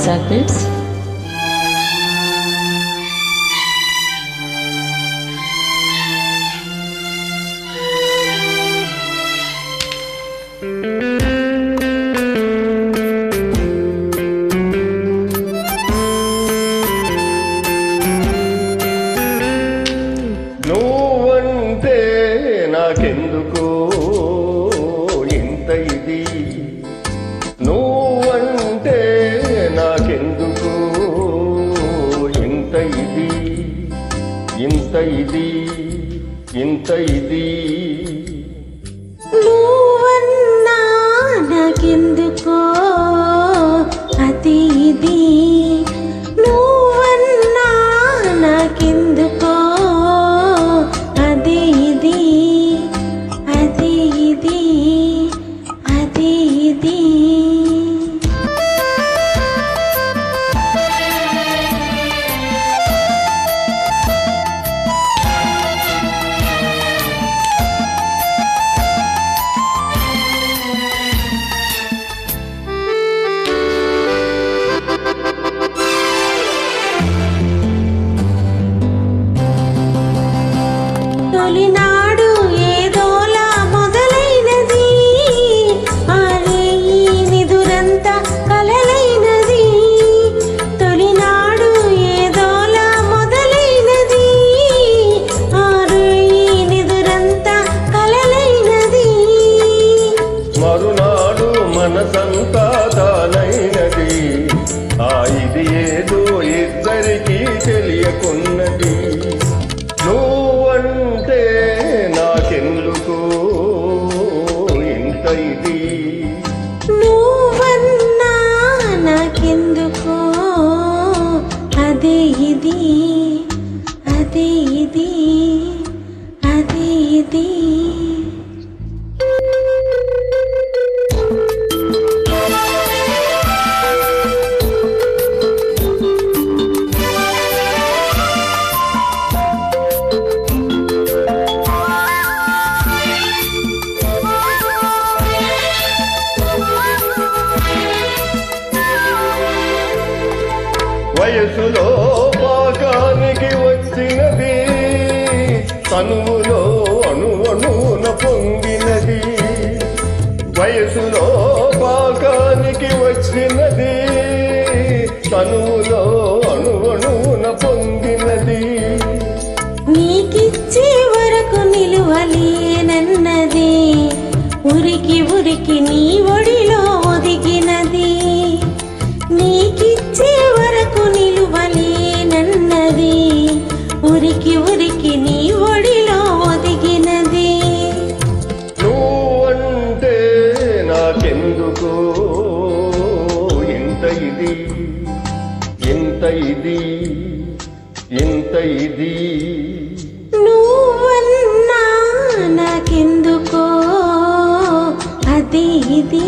Vizag bits. నువ్వంటే నాకెందుకో ఇంత ఇది, నువ్వంటే నాకెందుకో ఇంత ఇది, ఇంత ఇది, ఇంత ఇది. నువ్వన్నా నాకెందుకో అతి ఇది, నువ్వన్నా నాకెందుకో అది ఇది, అది ఇది, అది ఇది. తొలినాడు ఏదోలా మొదలైనది, ఆరే ఈ నిదురంతా కలలైనది. తొలినాడు ఏదోలా మొదలైనది, ఆరే ఈ నిదురంతా కలలైనది. మరునాడు మనసంతా తానైనది, ఆ ఇది ఏదో ఇద్దరికీ తెలియకున్నది. నువ్వంటే నాకెందుకో ఇంత ఇది, నువ్వన్నా నాకెందుకో అదే ఇది, అదే ఇది, అదే ఇది. వయసులో పాకానికి వచ్చినది, తనువులో అణువణువున పొంగినది. వయసులో పాకానికి వచ్చినది, తనువులో అణువణువున పొంగినది. నీకిచ్చే వరకు నిలువలేనన్నది, ఉరికి ఉరికి నీ ఒడిలో ఒదిగినది. నీకిచ్చే వరకు నిలువలేనన్నది, ఉరికి ఉరికి నీ ఒడిలో ఒదిగినది. నువ్వంటే నాకెందుకో ఇంత ఇది, ఇంత ఇది, ఇంత ఇది. నువ్వన్నా నాకెందుకో అదే ఇది.